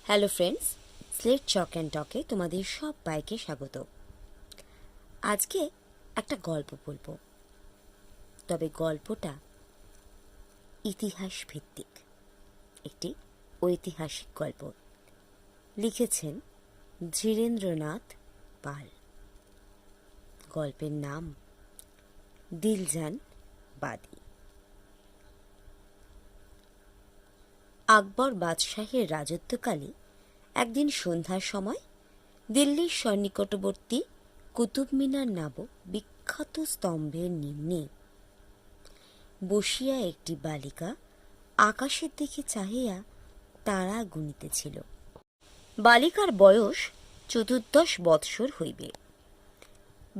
Hello friends, slate chalk and টকে তোমাদের সবাইকে স্বাগত। আজকে একটা গল্প বলবো, তবে গল্পটা ইতিহাস ভিত্তিক, একটি ঐতিহাসিক গল্প। লিখেছেন ধীরেন্দ্রনাথ পাল। গল্পের নাম দিলজান বাদী। আকবর বাদশাহের রাজত্বকালে একদিন সন্ধ্যার সময় দিল্লির সন্নিকটবর্তী কুতুব মিনার নামক বিখ্যাত স্তম্ভের নিম্নে বসিয়া একটি বালিকা আকাশের দিকে চাহিয়া তারা গুনিতেছিল। বালিকার বয়স 14 বৎসর হইবে।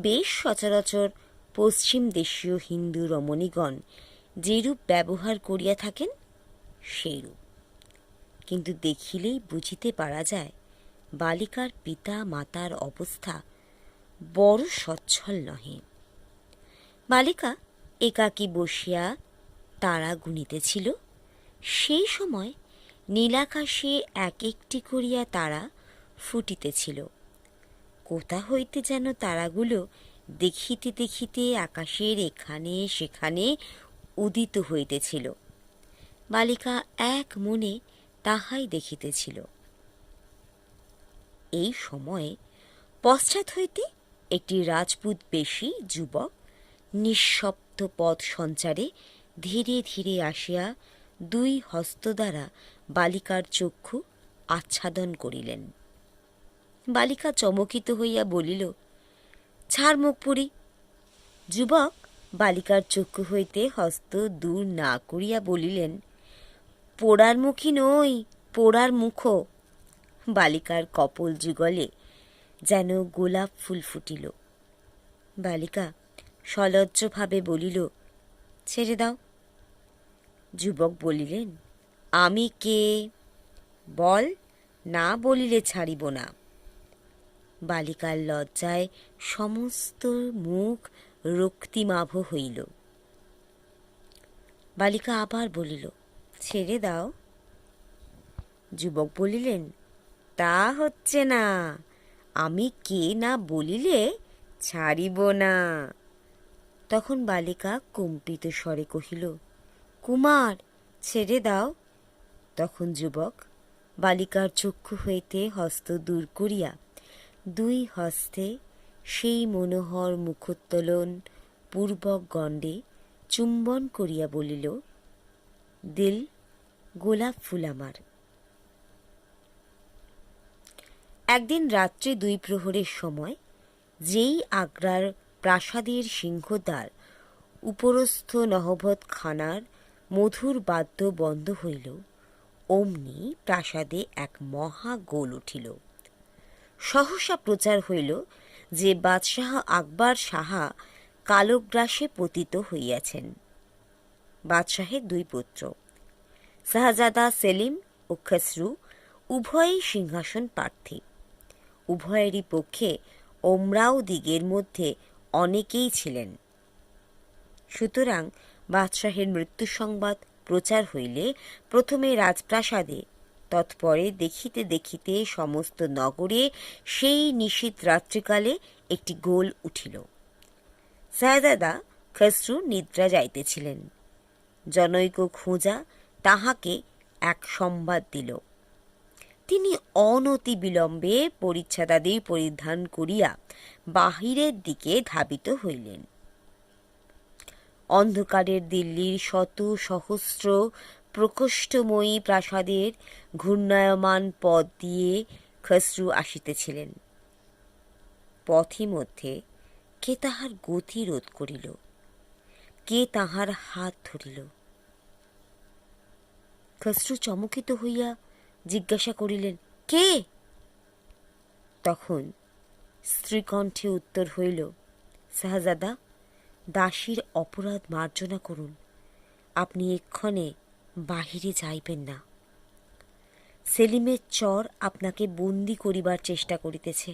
বেশ সচরাচর পশ্চিম দেশীয় হিন্দু রমণীগণ যেরূপ ব্যবহার করিয়া থাকেন সেইরূপ, কিন্তু দেখিলেই বুঝিতে পারা যায় বালিকার পিতা মাতার অবস্থা বড় সচ্ছল নহে। বালিকা একাকী বসিয়া তারা গুনিতেছিল। সেই সময় নীলাকাশে এক একটি করিয়া তারা ফুটিতেছিল। কোথা হইতে যেন তারাগুলো দেখিতে দেখিতে আকাশের এখানে সেখানে উদিত হইতেছিল। বালিকা এক মনে তাহাই দেখিতেছিল। এই সময়ে পশ্চাৎ হইতে একটি রাজপুত বেশী যুবক নিঃশব্দ পথ সঞ্চারে ধীরে ধীরে আসিয়া দুই হস্ত দ্বারা বালিকার চক্ষু আচ্ছাদন করিলেন। বালিকা চমকিত হইয়া বলিল, ছাড় মুখ পুরি। যুবক বালিকার চক্ষু হইতে হস্ত দূর না করিয়া বলিলেন, পোড়ার মুখী নই, পোড়ার মুখ। বালিকার কপোল যুগলে যেন গোলাপ ফুল ফুটিল। বালিকা সলজ্জভাবে বলিল, ছেড়ে দাও। যুবক বলিলেন, আমি কে? বল, না বলিলে ছাড়িব না। বালিকার লজ্জায় সমস্ত মুখ রক্তিমাভ হইল। বালিকা আবার বলিল, ছেড়ে দাও। যুবক বলিলেন, তা হচ্ছে না, আমি কে না বলিলে ছাড়িব না। তখন বালিকা কম্পিত স্বরে কহিল, কুমার, ছেড়ে দাও। তখন যুবক বালিকার চক্ষু হইতে হস্ত দূর করিয়া দুই হস্তে সেই মনোহর মুখোত্তোলন পূর্বক গণ্ডে চুম্বন করিয়া বলিল, দিল, গোলাপ ফুল আমার। একদিন রাত্রে 2 প্রহরের সময় যেই আগ্রার প্রাসাদের সিংহদ্বার উপরস্থ নহবত খানার মধুর বাদ্য বন্ধ হইল, অমনি প্রাসাদে এক মহা গোল উঠিল। সহসা প্রচার হইল যে বাদশাহ আকবর সাহা কালগ্রাসে পতিত হইয়াছেন। বাদশাহের 2 পুত্র শাহজাদা সেলিম ও খসরু উভয়ই সিংহাসন প্রার্থী। উভয়েরই পক্ষে ওমরাও দিগের মধ্যে অনেকেই ছিলেন। সুতরাং বাদশাহের মৃত্যু সংবাদ প্রচার হইলে প্রথমে রাজপ্রাসাদে, তৎপরে দেখিতে দেখিতে সমস্ত নগরে সেই নিশীথ রাত্রিকালে একটি গোল উঠিল। শাহজাদা খসরু নিদ্রা যাইতেছিলেন। জনৈক খোঁজা তাহাকে এক সংবাদ দিল। তিনি অনতি বিলম্বে পরিচ্ছাদাদি পরিধান করিয়া বাহিরের দিকে ধাবিত হইলেন। অন্ধকারের দিল্লির শত সহস্র প্রকোষ্ঠময়ী প্রাসাদের ঘূর্ণায়মান পথ দিয়ে খসরু আসিতেছিলেন। পথিমধ্যে কে তাহার গতি রোধ করিল, কে তাহার হাত ধরিল। খসরু চমকিত হইয়া জিজ্ঞাসা করিলেন, কে? তখন স্ত্রীকণ্ঠে উত্তর হইল, শাহজাদা, দাসীর অপরাধ মার্জনা করুন, আপনি এক্ষণে বাহিরে যাইবেন না। সেলিমের চর আপনাকে বন্দী করিবার চেষ্টা করিতেছে।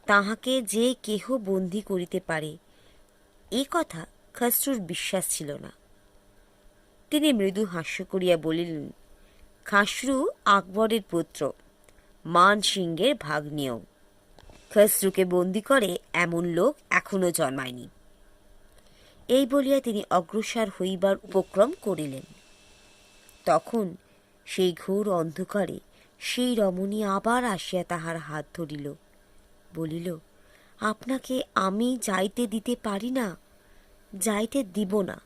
তাহাকে যে কেহ বন্দী করিতে পারে, এ কথা খসরুর বিশ্বাস ছিল না। তিনি মৃদু হাস্য করিয়া বলিলেন, খসরু আকবরের পুত্র, মান সিংহের ভাগ্নেয়। খসরুকে বন্দি করে এমন লোক এখনো জন্মায়নি। এই বলিয়া তিনি অগ্রসর হইবার উপক্রম করিলেন। তখন সেই ঘোর অন্ধকারে সেই রমণী আবার আসিয়া তাহার হাত ধরিল, বলিল, আপনাকে আমি যাইতে দিতে পারি না, যাইতে দিব না।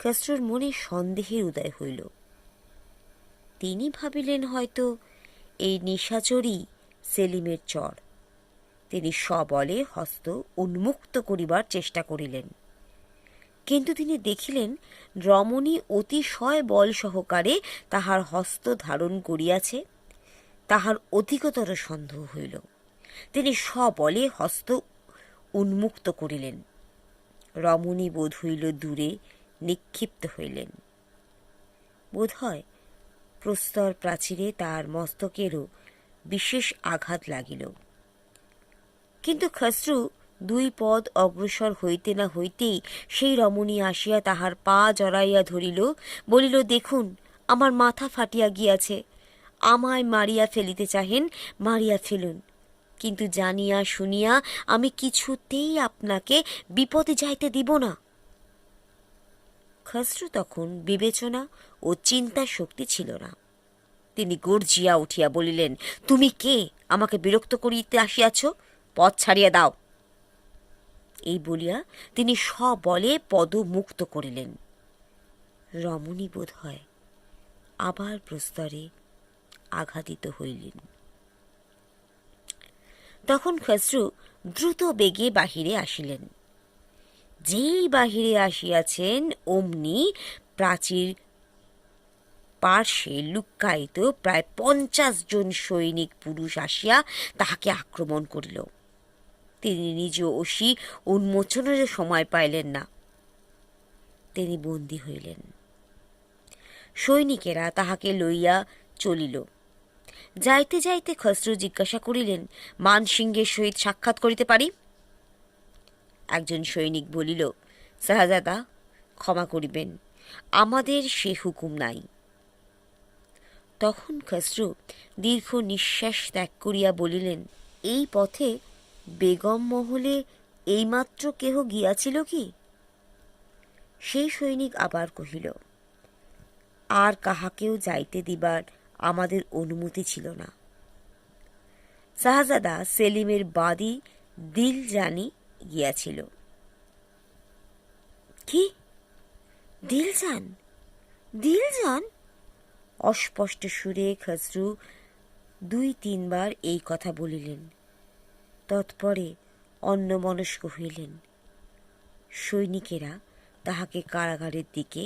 খসরুর মনে সন্দেহের উদয় হইল। তিনি ভাবিলেন হয়তো এই নিশাচরই সেলিমের চর। তিনি সবলে হস্ত উন্মুক্ত করিবার চেষ্টা করিলেন, কিন্তু তিনি দেখিলেন রমণী অতিশয় বল সহকারে তাহার হস্ত ধারণ করিয়াছে। তাহার অধিকতর সন্দেহ হইল। তিনি সবলে হস্ত উন্মুক্ত করিলেন। রমণী বোধ হইল দূরে নিক্ষিপ্ত হইলেন। বোধ হয় প্রস্তর প্রাচীরে তাহার মস্তকেরও বিশেষ আঘাত লাগিল। কিন্তু খসরু 2 পদ অগ্রসর হইতে না হইতেই সেই রমণী আসিয়া তাহার পা জড়াইয়া ধরিল, বলিল, দেখুন, আমার মাথা ফাটিয়া গিয়াছে। আমায় মারিয়া ফেলিতে চাহেন, মারিয়া ফেলুন, কিন্তু জানিয়া শুনিয়া আমি কিছুতেই আপনাকে বিপদে যাইতে দিব না। খসরু তখন বিবেচনা ও চিন্তার শক্তি ছিল না। তিনি গর্জিয়া উঠিয়া বলিলেন, তুমি কে? আমাকে বিরক্ত করিতে আসিয়াছ? পথ ছাড়িয়া দাও। এই বলিয়া তিনি সবলে পদ মুক্ত করিলেন। রমণী বোধ হয় আবার প্রস্তরে আঘাতিত হইলেন। তখন খসরু দ্রুত বেগে বাহিরে আসিলেন। যেই বাহিরে আসিয়াছেন অমনি প্রাচীর পার্শ্বে লুক্কায়িত প্রায় 50 জন সৈনিক পুরুষ আসিয়া তাহাকে আক্রমণ করিল। তিনি নিজ অসি উন্মোচনের সময় পাইলেন না। তিনি বন্দী হইলেন। সৈনিকেরা তাহাকে লইয়া চলিল। যাইতে যাইতে খসরু জিজ্ঞাসা করিলেন, মান সিংহের সহিত সাক্ষাৎ করিতে পারি? একজন সৈনিক বলিল, শাহজাদা, ক্ষমা করিবেন, আমাদের সে হুকুম নাই। তখন খসরু দীর্ঘ নিঃশ্বাস ত্যাগ করিয়া বলিলেন, এই পথে বেগম মহলে এইমাত্র কেহ গিয়াছিল কি? সেই সৈনিক আবার কহিল, আর কাহাকেও যাইতে দিবার আমাদের অনুমতি ছিল না। শাহজাদা সেলিমের বাদী দিলজানি গিয়াছিল। কি? দিলজান? দিলজান? অস্পষ্ট সুরে খসরু 2-3 বার এই কথা বলিলেন। তৎপরে অন্যমনস্ক হইলেন। সৈনিকেরা তাহাকে কারাগারের দিকে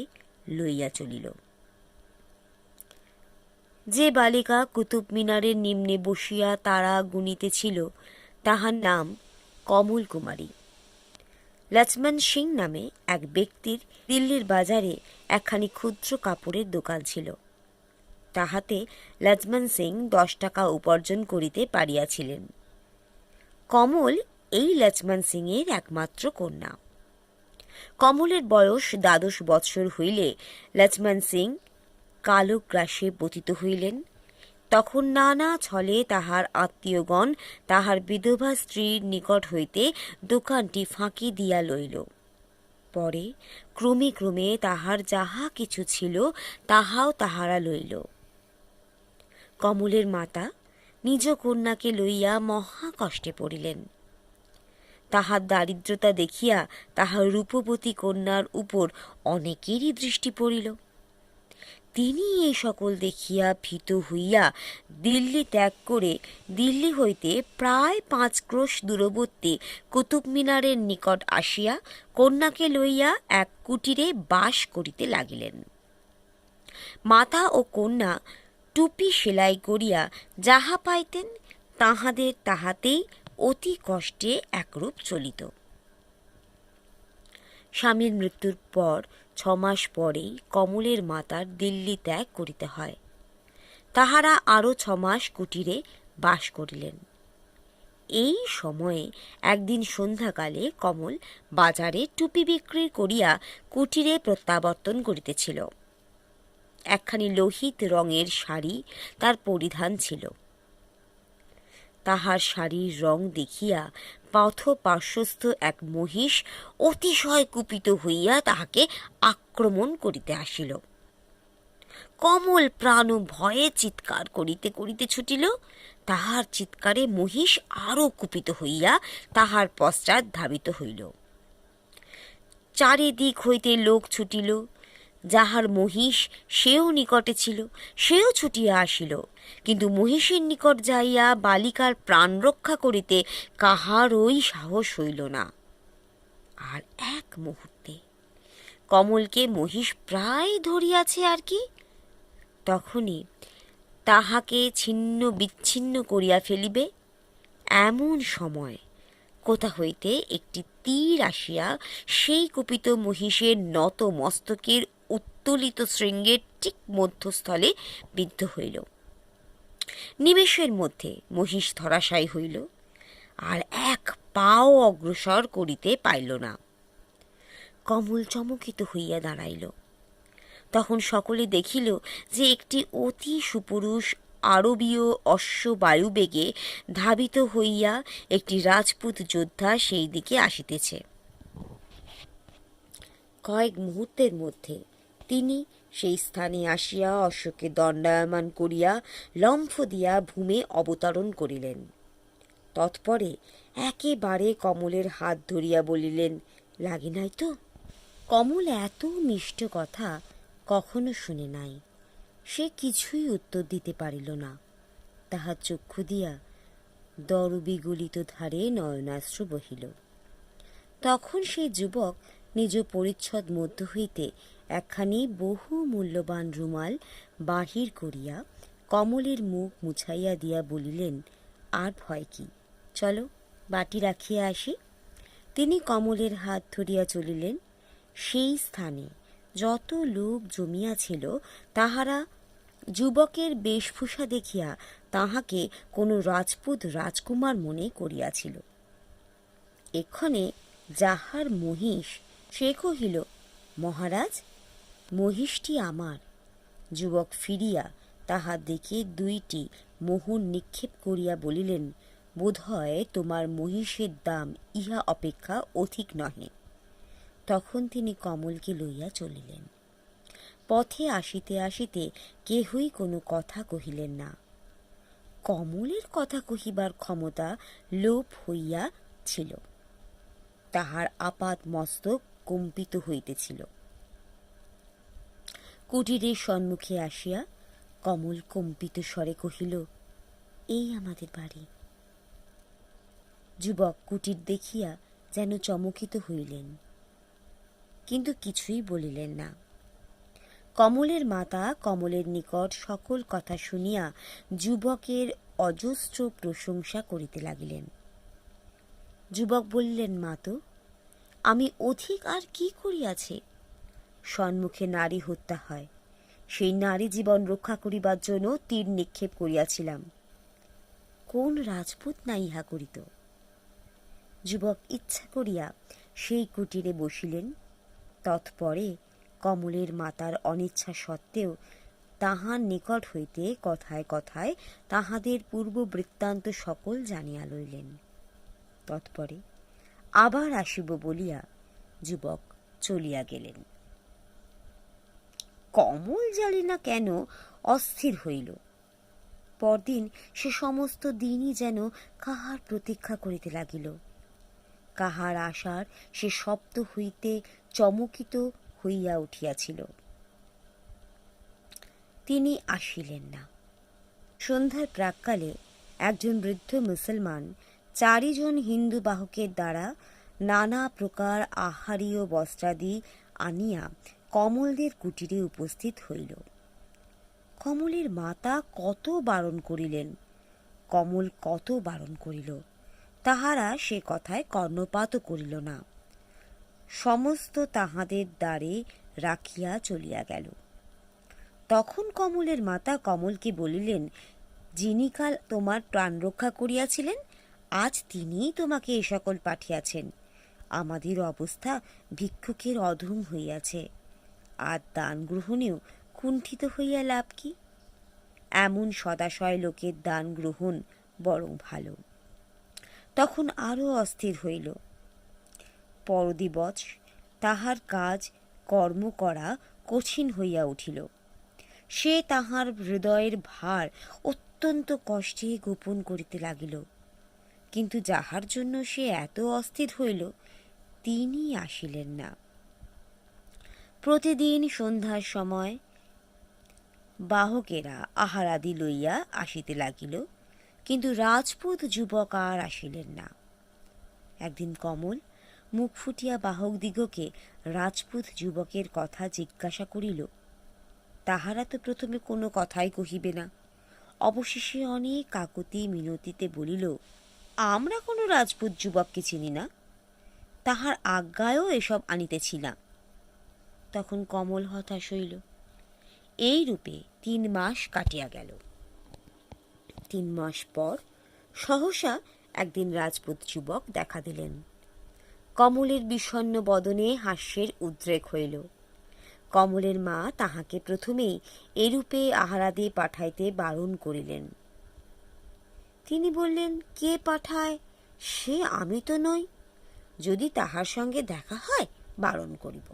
লইয়া চলিল। যে বালিকা কুতুব মিনারের নিম্নে বসিয়া তারা গুনিতেছিল তাহার নাম কমল কুমারী। লক্ষ্মণ সিং নামে এক ব্যক্তির দিল্লির বাজারে একখানি ক্ষুদ্র কাপড়ের দোকান ছিল। তাহাতে লক্ষ্মণ সিং 10 টাকা উপার্জন করিতে পারিয়াছিলেন। কমল এই লক্ষ্মণ সিংয়ের একমাত্র কন্যা। কমলের বয়স 12 বৎসর হইলে লক্ষ্মণ সিং কালগ্রাসে পতিত হইলেন। তখন নানা ছলে তাহার আত্মীয়গণ তাহার বিধবা স্ত্রীর নিকট হইতে দোকানটি ফাঁকি দিয়া লইল। পরে ক্রমে ক্রমে তাহার যাহা কিছু ছিল তাহাও তাহারা লইল। কমলের মাতা নিজ কন্যাকে লইয়া মহা কষ্টে পড়িলেন। তাহার দারিদ্রতা দেখিয়া তাহার রূপবতী কন্যার উপর অনেকেরই দৃষ্টি পড়িল। তিনি এই সকল দেখিয়া ভীত হইয়া দিল্লি ত্যাগ করে দিল্লি হইতে প্রায় 5 ক্রোশ দূরবর্তী কুতুব মিনারের নিকট আসিয়া কন্যাকে লইয়া এক কুটিরে বাস করিতে লাগিলেন। মাতা ও কন্যা টুপি সেলাই করিয়া যাহা পাইতেন তাহাদের তাহাতেই অতি কষ্টে একরূপ চলিত। স্বামীর মৃত্যুর পর 6 মাস পরেই কমলের মাতার দিল্লি ত্যাগ করিতে হয়। তাহারা আরও 6 মাস কুটিরে বাস করিলেন। এই সময়ে একদিন সন্ধ্যাকালে কমল বাজারে টুপি বিক্রি করিয়া কুটিরে প্রত্যাবর্তন করিতেছিল। একখানি লোহিত রঙের শাড়ি তার পরিধান ছিল। তাহার শাড়ির রং দেখিয়া পথ পার্শ্বস্থ এক মহিষ অতিশয় কুপিত হইয়া তাহাকে আক্রমণ করিতে আসিল। কমল প্রাণ ভয়ে চিৎকার করিতে করিতে ছুটিল। তাহার চিৎকারে মহিষ আরো কুপিত হইয়া তাহার পশ্চাৎ ধাবিত হইল। চারিদিক হইতে লোক ছুটিল। যাহার মহিষ সেও নিকটে ছিল, সেও ছুটিয়া আসিল, কিন্তু মহিষের নিকট যাইয়া বালিকার প্রাণ রক্ষা করিতে কাহারই সাহস হইল না। আর এক মুহূর্তে কমলকে মহিষ প্রায় ধরিয়াছে আর কি, তখনই তাহাকে ছিন্ন বিচ্ছিন্ন করিয়া ফেলিবে এমন সময় কোথা হইতে একটি তীর আসিয়া সেই কুপিত মহিষের নত মস্তকের উত্তোলিত শৃঙ্গের ঠিক মধ্যস্থলে বিদ্ধ হইল। নিমেষের মধ্যে মহিষ ধরাশায়ী হইল, আর এক পাও অগ্রসর করিতে পাইল না। কমল চমকিত হইয়া দাঁড়াইল। তখন সকলে দেখিল যে একটি অতি সুপুরুষ আরবীয় অশ্ব বায়ুবেগে ধাবিত হইয়া একটি রাজপুত যোদ্ধা সেই দিকে আসিতেছে। কয়েক মুহূর্তের মধ্যে তিনি সেই স্থানে আসিয়া অশ্বকে দণ্ডায়মান করিয়া লম্ফ দিয়া ভূমে অবতরণ করিলেন। তৎপরে একেবারে কমলের হাত ধরিয়া বলিলেন, লাগে নাই তো? কমল এত মিষ্ট কথা কখনো শুনে নাই। সে কিছুই উত্তর দিতে পারিল না। তাহার চক্ষু দিয়া দরবিগলিত ধারে নয়নাশ্রু বহিল। তখন সেই যুবক নিজ পরিচ্ছদ মধ্য হইতে একখানি বহু মূল্যবান রুমাল বাহির করিয়া কমলের মুখ মুছাইয়া দিয়া বলিলেন, আর ভয় কি, চলো বাটি রাখিয়া আসি। তিনি কমলের হাত ধরিয়া চলিলেন। সেই স্থানে যত লোক জমিয়াছিল তাহারা যুবকের বেশভূষা দেখিয়া তাহাকে কোনো রাজপুত রাজকুমার মনে করিয়াছিল। এক্ষণে যাহার মহিষ সে কহিল, মহারাজ, মহিষটি আমার। যুবক ফিরিয়া তাহার দিকে দুইটি মোহর নিক্ষেপ করিয়া বলিলেন, বোধ হয় তোমার মহিষের দাম ইহা অপেক্ষা অধিক নহে। তখন তিনি কমলকে লইয়া চলিলেন। পথে আসিতে আসিতে কেহই কোনো কথা কহিলেন না। কমলের কথা কহিবার ক্ষমতা লোপ হইয়া ছিল। তাহার আপাত মস্তক কম্পিত হইতেছিল। কুটিরের সম্মুখে আসিয়া কমল কম্পিত স্বরে কহিল, এই আমাদের বাড়ি। যুবক কুটির দেখিয়া যেন চমকিত হইলেন, কিন্তু কিছুই বলিলেন না। কমলের মাতা কমলের নিকট সকল কথা শুনিয়া যুবকের অজস্র প্রশংসা করিতে লাগিলেন। যুবক বলিলেন, মাতো, আমি অধিক আর কি করিয়াছি? সম্মুখে নারী হত্যা হয়, সেই নারী জীবন রক্ষা করিবার জন্য তীর নিক্ষেপ করিয়াছিলাম। কোন রাজপুত না ইহা করিত? যুবক ইচ্ছা করিয়া সেই কুটিরে বসিলেন। তৎপরে কমলের মাতার অনিচ্ছা সত্ত্বেও তাহার নিকট হইতে কথায় কথায় তাহাদের পূর্ব বৃত্তান্ত সকল জানিয়া লইলেন। তৎপরে আবার আসিব বলিয়া যুবক চলিয়া গেলেন। কমল জানি না কেন অস্থির হইল। পরদিন সে সমস্ত দিনই যেন কাহার প্রতীক্ষা করিতে লাগিল। কাহার আশার সে শব্দ হইতে চমকিত হইয়া উঠিয়াছিল। তিনি আসিলেন না। সন্ধ্যার প্রাক্কালে একজন বৃদ্ধ মুসলমান 4 জন হিন্দু বাহকের দ্বারা নানা প্রকার আহারীয় বস্ত্রাদি আনিয়া কমলদের কুটিরে উপস্থিত হইল। কমলের মাতা কত বারণ করিলেন, কমল কত বারণ করিল, তাহারা সে কথায় কর্ণপাতও করিল না। সমস্ত তাহাদের দ্বারে রাখিয়া চলিয়া গেল। তখন কমলের মাতা কমলকে বলিলেন, যিনি কাল তোমার প্রাণ রক্ষা করিয়াছিলেন, আজ তিনিই তোমাকে এ সকল পাঠিয়াছেন। আমাদের অবস্থা ভিক্ষুকের অধম হইয়াছে, আর দান গ্রহণেও কুণ্ঠিত হইয়া লাভ কি? এমন সদাশয় লোকের দান গ্রহণ বরং ভালো। তখন আরও অস্থির হইল। পরদিবস তাহার কাজ কর্ম করা কঠিন হইয়া উঠিল। সে তাহার হৃদয়ের ভার অত্যন্ত কষ্টে গোপন করিতে লাগিল। কিন্তু যাহার জন্য সে এত অস্থির হইল, তিনি আসিলেন না। প্রতিদিন সন্ধ্যার সময় বাহকেরা আহারাদি লইয়া আসিতে লাগিল, কিন্তু রাজপুত যুবক আর আসিলেন না। একদিন কমল মুখ ফুটিয়া বাহকদিগকে রাজপুত যুবকের কথা জিজ্ঞাসা করিল। তাহারা তো প্রথমে কোনো কথাই কহিবে না। অবশেষে অনেক কাকুতি মিনতিতে বলিল, আমরা কোনো রাজপুত যুবককে চিনি না, তাহার আজ্ঞায়ও এসব আনিতেছি না। তখন কমল হতাশ হইল। এই রূপে 3 মাস কাটিয়া গেল। 3 মাস পর সহসা একদিন রাজপুত যুবক দেখা দিলেন। কমলের বিষণ্ণ বদনে হাস্যের উদ্রেক হইল। কমলের মা তাহাকে প্রথমেই এরূপে আহারাদি পাঠাইতে বারণ করিলেন। তিনি বললেন, কে পাঠায় সে আমি তো নই, যদি তাহার সঙ্গে দেখা হয় বারণ করিব।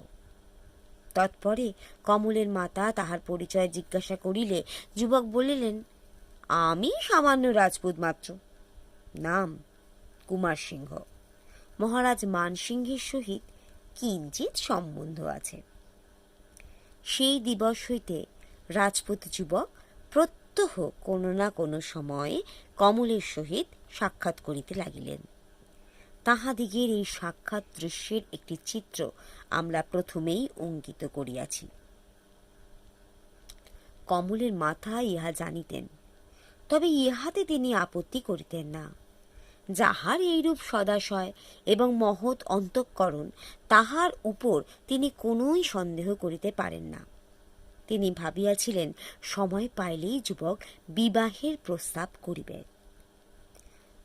তৎপরে কমলের মাতা তাহার পরিচয় জিজ্ঞাসা করিলে যুবক বলিলেন, আমি সামান্য রাজপুত মাত্র, নাম কুমার সিংহ। মহারাজ মানসিংহের সহিত কিঞ্চিৎ সম্বন্ধ আছে। সেই দিবস হইতে রাজপুত যুবক প্রত্যহ কোনো না কোনো সময়ে কমলের সহিত সাক্ষাৎ করিতে লাগিলেন। তাহাদিগের এই সাক্ষাৎ দৃশ্যের একটি চিত্র আমরা প্রথমেই অঙ্কিত করিয়াছি। কমলের মাতা ইহা জানিতেন, তবে ইহাতে তিনি আপত্তি করিতেন না। যাহার এইরূপ সদাশয় এবং মহৎ অন্তঃকরণ, তাহার উপর তিনি কোনোই সন্দেহ করিতে পারেন না। তিনি ভাবিয়াছিলেন সময় পাইলেই যুবক বিবাহের প্রস্তাব করিবেন।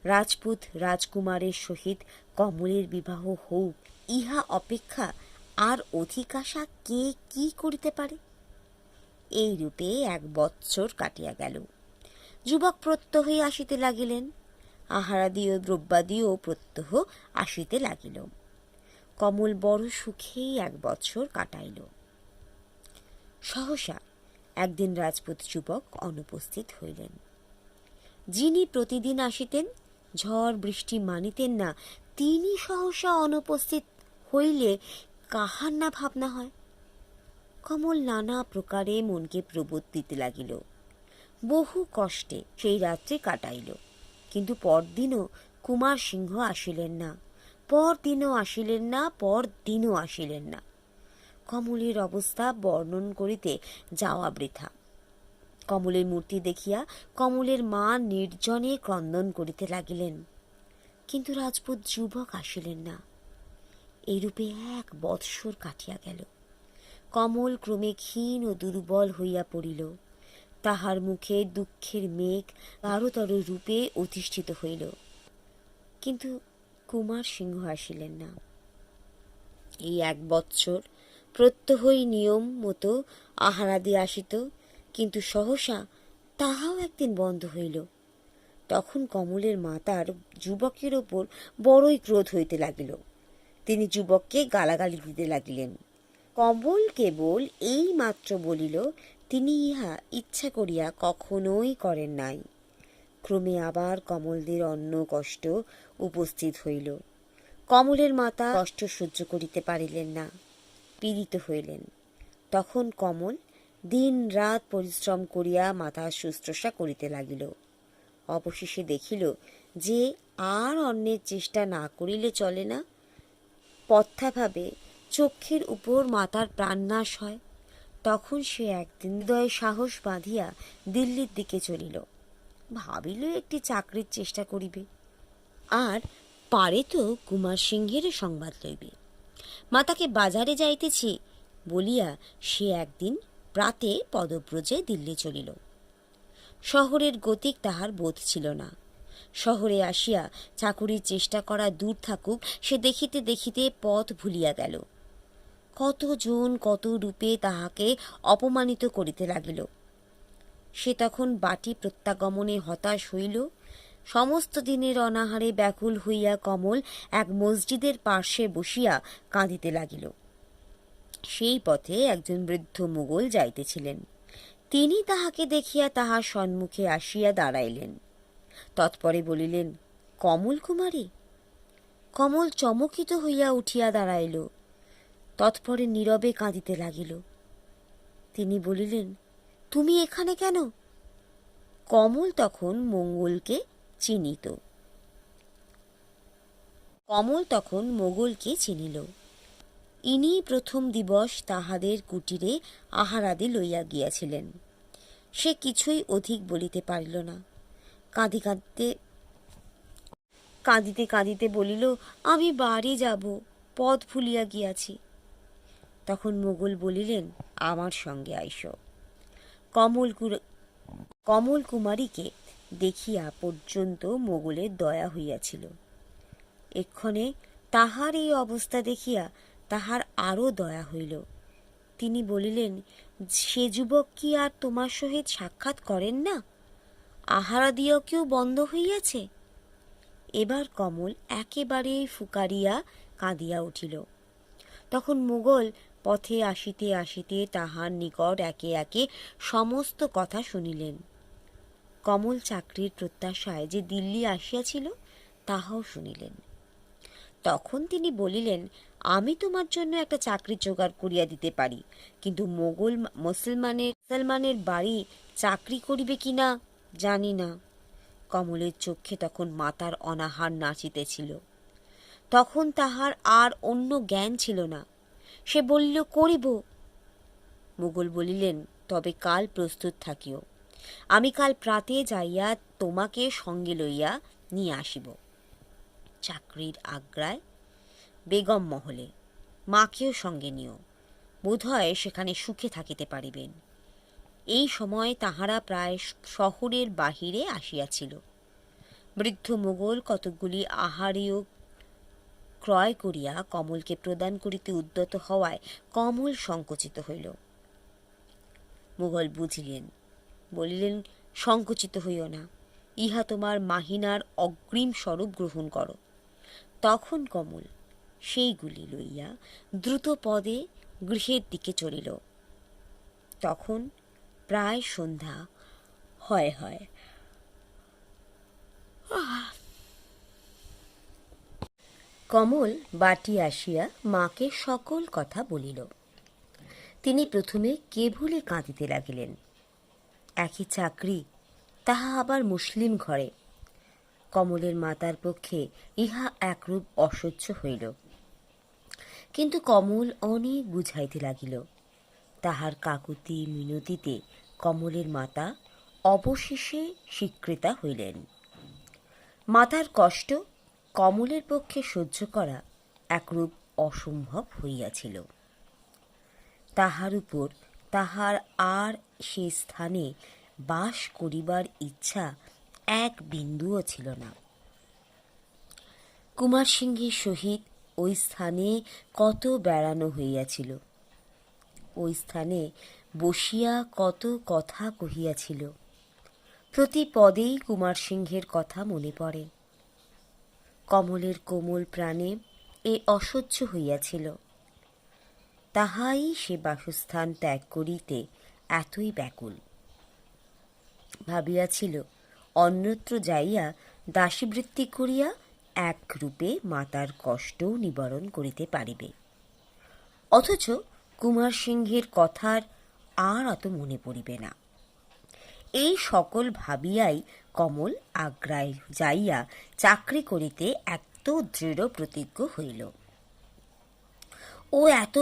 রাজপুত রাজকুমারের সহিত কমলের বিবাহ হউক, ইহা অপেক্ষা আর অধিক আশা কে কি করিতে পারে? এই রূপে 1 বৎসর কাটিয়া গেল। যুবক প্রত্যহই আসিতে লাগিলেন। আহারাদি ও দ্রব্যাদিও প্রত্যহ আসিতে লাগিল। কমল বড় সুখেই 1 বৎসর কাটাইল। সহসা একদিন রাজপুত যুবক অনুপস্থিত হইলেন। যিনি প্রতিদিন আসিতেন, ঝড় বৃষ্টি মানিতেন না, তিনি সহসা অনুপস্থিত হইলে কাহার না ভাবনা হয়। কমল নানা প্রকারে মনকে প্রবোধ দিতে লাগিল। বহু কষ্টে সেই রাত্রি কাটাইল। কিন্তু পরদিনও কুমার সিংহ আসিলেন না, পরদিনও আসিলেন না, পরদিনও আসিলেন না। কমলের অবস্থা বর্ণন করিতে যাওয়া বৃথা। কমলের মূর্তি দেখিয়া কমলের মা নির্জনে ক্রন্দন করিতে লাগিলেন, কিন্তু রাজপুত যুবক আসিলেন না। এইরূপে 1 বৎসর কাটিয়া গেল। কমল ক্রমে ক্ষীণ ও দুর্বল হইয়া পড়িল। তাহার মুখে দুঃখের মেঘ গাঢ়তর রূপে অধিষ্ঠিত হইল। কিন্তু কুমার সিংহ আসিলেন না। এই 1 বৎসর প্রত্যহই নিয়ম মতো আহারাদি আসিত, কিন্তু সহসা তাহাও একদিন বন্ধ হইল। তখন কমলের মাতার যুবকের ওপর বড়ই ক্রোধ হইতে লাগিল। তিনি যুবককে গালাগালি দিতে লাগিলেন। কমল কেবল এই মাত্র বলিল, তিনি ইহা ইচ্ছা করিয়া কখনোই করেন নাই। ক্রমে আবার কমলদের অন্য কষ্ট উপস্থিত হইল। কমলের মাতা কষ্ট সহ্য করিতে পারিলেন না, পীড়িত হইলেন। তখন কমল দিন রাত পরিশ্রম করিয়া মাতার শুশ্রূষা করিতে লাগিল। অবশেষে দেখিল যে আর অন্যের চেষ্টা না করিলে চলে না। পথ্যাভাবে চক্ষের উপর মাতার প্রাণনাশ হয়। তখন সে একদিন হৃদয়ে সাহস বাঁধিয়া দিল্লির দিকে চলিল। ভাবিল একটি চাকরির চেষ্টা করিবে, আর পারে তো কুমার সিংহের সংবাদ লইবে। মাতাকে বাজারে যাইতেছি বলিয়া সে একদিন প্রাতে পদব্রজে দিল্লি চলিল। শহরের গতিক তাহার বোধ ছিল না। শহরে আসিয়া চাকুরির চেষ্টা করা দূর থাকুক, সে দেখিতে দেখিতে পথ ভুলিয়া গেল। কতজন কত রূপে তাহাকে অপমানিত করিতে লাগিল। সে তখন বাটি প্রত্যাগমনে হতাশ হইল। সমস্ত দিনের অনাহারে ব্যাকুল হইয়া কমল এক মসজিদের পার্শ্বে বসিয়া কাঁদিতে লাগিল। সেই পথে একজন বৃদ্ধ মুগল যাইতেছিলেন। তিনি তাহাকে দেখিয়া তাহার সম্মুখে আসিয়া দাঁড়াইলেন। তৎপরে বলিলেন, কমল কুমারী? কমল চমকিত হইয়া উঠিয়া দাঁড়াইল। তৎপরে নীরবে কাঁদিতে লাগিল। তিনি বলিলেন, তুমি এখানে কেন? কমল তখন মোগলকে চিনিল। ইনি প্রথম দিবস তাহাদের কুটিরে আহারাদি লইয়া গিয়াছিলেন। সে কিছুই অধিক বলিতে পারিল না। কাঁদিতে কাঁদিতে বলিল, আমি বাড়ি যাব, পথ ভুলিয়া গিয়াছি। তখন মোগল বলিলেন, আমার সঙ্গে আইস। কমল কুমারীকে দেখিয়া পর্যন্ত মোগলের দয়া হইয়াছিল। এক্ষণে তাহার এই অবস্থা দেখিয়া তাহার আরও দয়া হইল। তিনি বলিলেন, সে যুবক কি আর তোমার সহিত সাক্ষাৎ করেন না? আহারাদিও কেউ বন্ধ হইয়াছে? এবার কমল একেবারেই ফুকারিয়া কাঁদিয়া উঠিল। তখন মুঘল পথে আসিতে আসিতে তাহার নিকট একে একে সমস্ত কথা শুনিলেন। কমল চাকরির প্রত্যাশায় যে দিল্লি আসিয়াছিল তাহাও শুনিলেন। তখন তিনি বলিলেন, আমি তোমার জন্য একটা চাকরি জোগাড় করিয়া দিতে পারি, কিন্তু মুসলমানের বাড়ি চাকরি করিবে কিনা জানি না। কমলের চক্ষে তখন মাতার অনাহার নাচিতেছিল। তখন তাহার আর অন্য জ্ঞান ছিল না। সে বলিল, করিব। মুঘল বলিলেন, তবে কাল প্রস্তুত থাকিও। আমি কাল প্রাতে যাইয়া তোমাকে সঙ্গে লইয়া নিয়ে আসিব। চাকরির আগ্রায় বেগম মহলে মাকেও সঙ্গে নিও, বোধহয় সেখানে সুখে থাকিতে পারিবেন। এই সময় তাহারা প্রায় শহরের বাহিরে আসিয়াছিল। বৃদ্ধ মুঘল কতকগুলি আহারীয় ক্রয় করিয়া কমলকে প্রদান করিতে উদ্যত হওয়ায় কমল সংকুচিত হইল। মুঘল বুঝিলেন, বলিলেন, সংকুচিত হইও না, ইহা তোমার মাহিনার অগ্রিম স্বরূপ গ্রহণ করো। তখন কমল সেইগুলি লইয়া দ্রুত পদে গৃহের দিকে চলিল। তখন প্রায় সন্ধ্যা হয়। কমল বাটি আসিয়া মাকে সকল কথা বলিল। তিনি প্রথমে কেবলই কাঁদিতে লাগিলেন। একই চাকরি, তাহা আবার মুসলিম ঘরে। কমলের মাতার পক্ষে ইহা একরূপ অসহ্য হইল। কিন্তু কমল অনেক বুঝাইতে লাগিল। তাহার কাকুতি মিনতিতে কমলের মাতা অবশেষে স্বীকৃতা হইলেন। মাতার কষ্ট কমলের পক্ষে সহ্য করা একরূপ অসম্ভব হইয়াছিল। তাহার উপর তাহার আর সে স্থানে বাস করিবার ইচ্ছা এক বিন্দুও ছিল না। কুমার সিংহের সহিত ওই স্থানে কত বেড়ানো হইয়াছিল, ওই স্থানে বসিয়া কত কথা কহিয়াছিল। প্রতি পদেই কুমার সিংহের কথা মনে পড়ে। কমলের কোমল প্রাণে এ অসহ্য হইয়াছিল। তাহাই সে বাসস্থান ত্যাগ করিতে এতই ব্যাকুল। ভাবিয়াছিল অন্যত্র যাইয়া দাসীবৃত্তি করিয়া এক রূপে মাতার কষ্টও নিবারণ করিতে পারিবে। অথচ কুমার সিংহের কথার আর অত মনে পড়িবে না। এই সকল ভাবিয়াই কমল আগ্রায় যাইয়া চাকরি করিতে এত দৃঢ় প্রতিজ্ঞ হইল। ও এত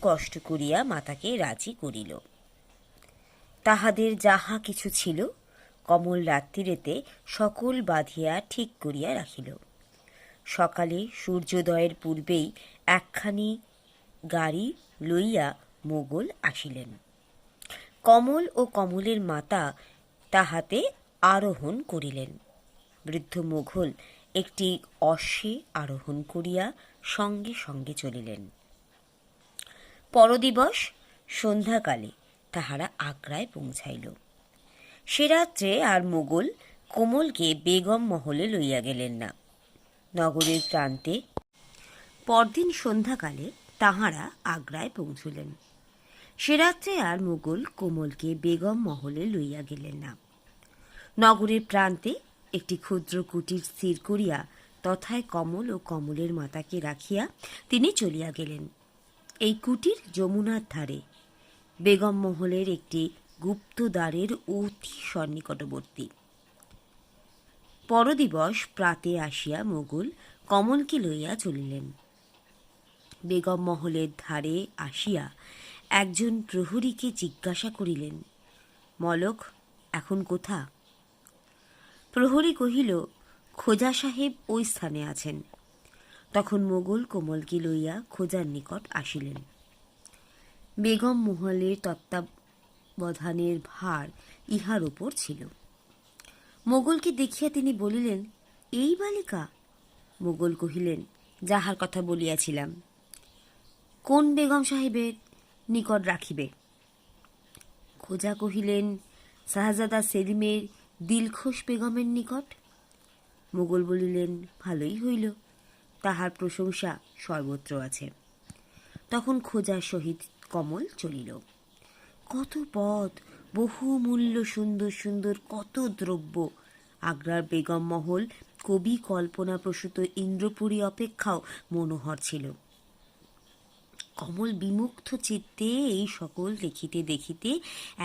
কষ্ট করিয়া মাতাকে রাজি করিল। তাহাদের যাহা কিছু ছিল কমল রাত্রিরেতে সকল বাঁধিয়া ঠিক করিয়া রাখিল। সকালে সূর্যোদয়ের পূর্বেই একখানি গাড়ি লইয়া মোগল আসিলেন। কমল ও কমলের মাতা তাহাতে আরোহণ করিলেন। বৃদ্ধ মোগল একটি অশ্বে আরোহণ করিয়া সঙ্গে সঙ্গে চলিলেন। পরদিবস সন্ধ্যাকালে তাহারা আগ্রায় পৌঁছাইল। সে রাত্রে আর মোগল কোমলকে বেগম মহলে লইয়া গেলেন না। নগরের প্রান্তে পরদিন সন্ধ্যাকালে তাহারা আগ্রায় পৌঁছলেন। সে রাত্রে আর মোগল কোমলকে বেগম মহলে লইয়া গেলেন না। নগরের প্রান্তে একটি ক্ষুদ্র কুটির স্থির করিয়া তথায় কমল ও কমলের মাতাকে রাখিয়া তিনি চলিয়া গেলেন। এই কুটির যমুনার ধারে, বেগম মহলের একটি গুপ্ত দ্বারের অতি সন্নিকটবর্তী। পরদিবস প্রাতে আসিয়া মোগল কমলকে লইয়া চলিলেন। বেগম মহলের ধারে আসিয়া একজন প্রহরীকে জিজ্ঞাসা করিলেন, মলক এখন কোথা? প্রহরী কহিল, খোজা সাহেব ওই স্থানে আছেন। তখন মোগল কোমলকে লইয়া খোজার নিকট আসিলেন। বেগম মহলের তত্ত্বাবধানের ভার ইহার উপর ছিল। মোগলকে দেখিয়া তিনি বলিলেন, এই বালিকা? মোগল কহিলেন, যাহার কথা বলিয়াছিলাম। কোন বেগম সাহেবের নিকট রাখিবে? খোজা কহিলেন, শাহজাদা সেলিমের দিলখোশ বেগমের নিকট। মোগল বলিলেন, ভালোই হইল, তাহার প্রশংসা সর্বত্র আছে। তখন খোজার সহিত কমল চলিল। কত পথ, বহু মূল্য, সুন্দর সুন্দর কত দ্রব্য। আগ্রার বেগম মহল কবি কল্পনা প্রসূত ইন্দ্রপুরী অপেক্ষাও মনোহর ছিল। কমল বিমুগ্ধ চিত্তে এই সকল দেখিতে দেখিতে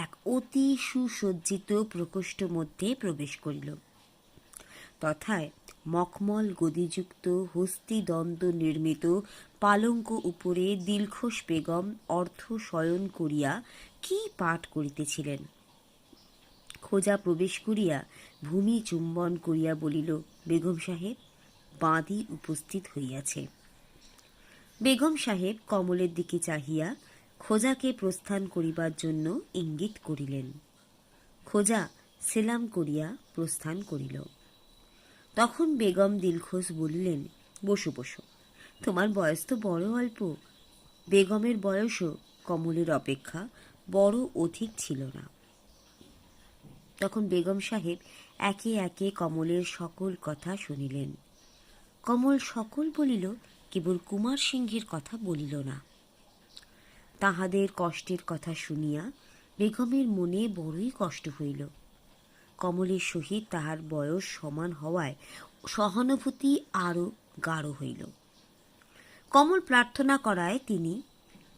এক অতি সুসজ্জিত প্রকোষ্ঠ মধ্যে প্রবেশ করিল। তথায় মখমল গদিযুক্ত হস্তিদন্ত নির্মিত পালঙ্ক উপরে দিলখোশ বেগম অর্ধ শয়ন করিয়া কি পাঠ করিতেছিলেন। খোজা প্রবেশ করিয়া ভূমি চুম্বন করিয়া বলিল, বেগম সাহেব, বাঁধি উপস্থিত হইয়াছে। বেগম সাহেব কমলের দিকে চাহিয়া খোজাকে প্রস্থান করিবার জন্য ইঙ্গিত করিলেন। খোজা সেলাম করিয়া প্রস্থান করিল। তখন বেগম দিলখোশ বলিলেন, বসো বসো, তোমার বয়স তো বড় অল্প। বেগমের বয়সও কমলের অপেক্ষা বড় অধিক ছিল না। তখন বেগম সাহেব একে একে কমলের সকল কথা শুনিলেন। কমল সকল বলিল, কেবল কুমার সিংহের কথা বলিল না। তাহাদের কষ্টের কথা শুনিয়া বেগমের মনে বড়ই কষ্ট হইল। কমলের সহিত তাহার বয়স সমান হওয়ায় সহানুভূতি আরও গাঢ় হইল। কমল প্রার্থনা করায় তিনি